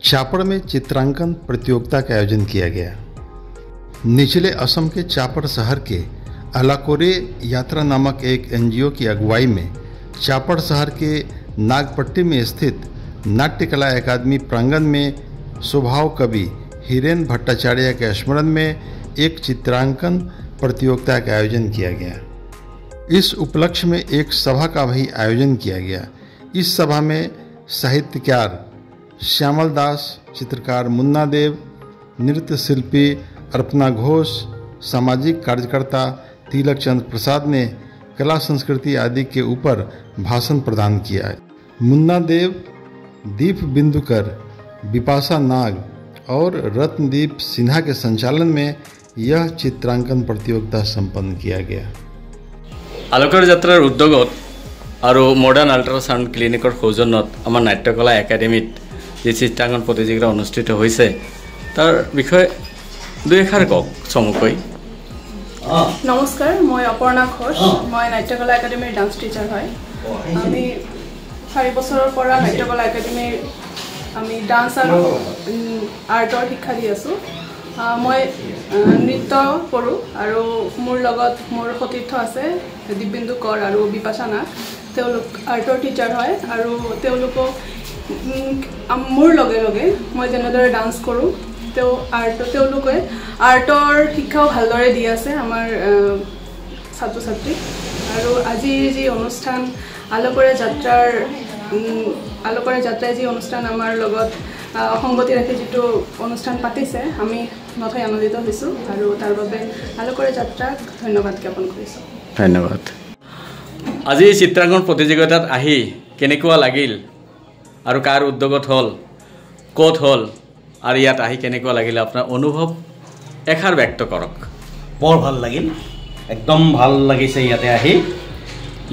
चापड़ में चित्रांकन प्रतियोगिता का आयोजन किया गया। निचले असम के चापड़ शहर के अलाकोरे यात्रा नामक एक एनजीओ की अगुवाई में चापड़ शहर के नागपट्टी में स्थित नाट्य कला अकादमी प्रांगण में स्वभाव कवि हिरेन भट्टाचार्य के स्मरण में एक चित्रांकन प्रतियोगिता का आयोजन किया गया। इस उपलक्ष्य में एक सभा का भी आयोजन किया गया। इस सभा में साहित्यकार श्यामल दास, चित्रकार मुन्ना देव, नृत्य शिल्पी अर्पणा घोष, सामाजिक कार्यकर्ता तिलक चंद प्रसाद ने कला संस्कृति आदि के ऊपर भाषण प्रदान किया। मुन्ना देव, दीप बिंदुकर, विपाशा नाग और रत्नदीप सिन्हा के संचालन में यह चित्रांकन प्रतियोगिता संपन्न किया गया। आलोकर यात्रार उद्योगत और मॉडर्न अल्ट्रासाउंड क्लिनिकर सौजन्यत आमार नाट्यकला एकाडेमीत जी चित्रांकन प्रतियोगिता अनुष्ठित होइसे तार विषय दुई एखार कওক चमुকৈ। नमस्कार, मैं अपर्णा घोष, मैं नाट्यकला एकाडेमीर डांस टीचार है। आमी 4 बছৰৰ পৰা नाट्यकला एकाडेमीर आमी डांस और आर्टर शिक्षा दी आसो। मैं नृत्य करूँ और मोर लगत मोर सतीर्थ आछे दीपबिंदु कर और विपाशा नाग। आर्टर टीचार है और मोर लगे लगे मैं जेनेदरे डांस करूँ आर्टर शिक्षाओ भालदरे दी आछे आमार छात्र छात्री। और আজি जी अनुष्ठान आलोकरे যাত্ৰাৰ जी अनुष्ठान आमार लगत संगति राखि जी अनुष्ठान पातिছে आमी नथै आनंदित হৈছোঁ আৰু তাৰ বাবে आलोकरे যাত্ৰাক धन्यवाद ज्ञापन কৰিছোঁ। धन्यवाद। আজি চিত্ৰাংকন প্ৰতিযোগিতাত আহি কেনেকুৱা লাগিল আৰু কাৰ উদ্যোগত হল, ক'ত হল আৰু ইয়াত আহি কেনেকুৱা লাগিল আপোনাৰ অনুভৱ এখাৰ ব্যক্ত কৰক। বৰ ভাল লাগিল, একদম ভাল লাগিছে ইয়াতে আহি।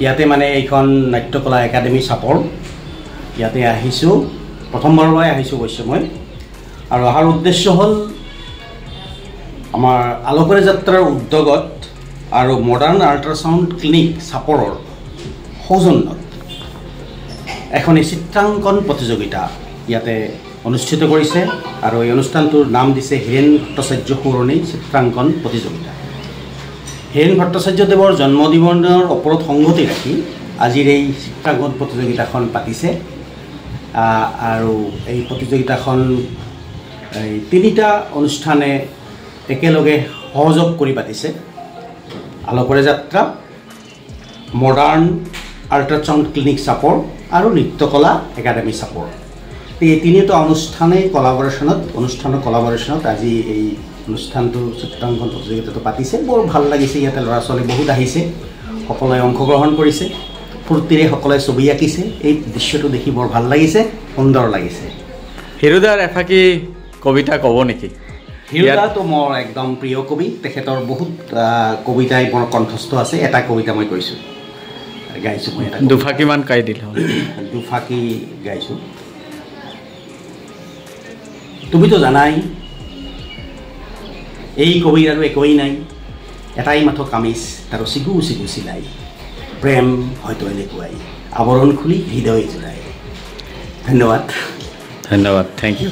ইয়াতে মানে এইখন নাট্যকলা একাডেমি চাপৰ ইয়াতে আহিছোঁ, প্ৰথমবাৰৰ বাবে আহিছোঁ অৱশ্যে মই। আৰু অহাৰ উদ্দেশ্য হ'ল আমাৰ আলোকৰে যাত্ৰাৰ উদ্যোগত আৰু মডাৰ্ণ আল্ট্ৰাসাউণ্ড ক্লিনিক চাপৰৰ সৌজন্যত এখন চিত্ৰাংকন প্ৰতিযোগিতা ইয়াতে অনুষ্ঠিত কৰিছে আৰু এই অনুষ্ঠানটোৰ নাম দিছে হিৰেন ভট্টাচাৰ্য সোঁৱৰণী চিত্ৰাংকন প্ৰতিযোগিতা। হিৰেন ভট্টাচাৰ্যদেৱৰ জন্মদিনৰ ওপৰত সংগতি ৰাখি আজিৰ এই চিত্ৰাংকন প্ৰতিযোগিতাখন পাতিছে। আৰু এই প্ৰতিযোগিতাখন 3টা অনুষ্ঠানে একেলগে সহযোগ কৰি পাতিছে। আলোকৰে যাত্ৰা, মডাৰ্ণ আল্ট্ৰাসাউণ্ড ক্লিনিক চাপৰ আৰু নৃত্যকলা একাডেমি চাপৰ। এই 3টা অনুষ্ঠানৰ কলাবৰেশ্যনত আজি এই অনুষ্ঠানটো চিত্ৰাংকন প্ৰতিযোগিতাটো পাতিছে। বৰ ভাল লাগিছে, ইয়াতে ল'ৰা ছোৱালী বহুত আহিছে, সকলোৱে অংশগ্ৰহণ কৰিছে, ফূৰ্তিৰে সকলোৱে ছবি আঁকিছে। এই দৃশ্যটো দেখি বৰ ভাল লাগিছে, সুন্দৰ লাগিছে। হিৰুদাৰ এফাকি কবিতা ক'ব নেকি? হিৰুদাটো মোৰ একদম প্ৰিয় কবি, তেখেতৰ বহুত কবিতাই মোৰ কণ্ঠস্থ আছে। এটা কবিতা মই কৈছোঁ, গাইছোঁ মই। এটা দুফাকিমান গাই দিল, দুফাকি গাইছোঁ। তুমিতো জানাই এই কবিৰ আৰু একোৱেই নাই, এটাই মাথো কামিজ তাৰো চিগু চিগু চিলাই, প্ৰেম হয়তো এনেকুৱাই আৱৰণ খুলি হৃদয় জোৰাই। ধন্যবাদ। ধন্যবাদ, থেংক ইউ।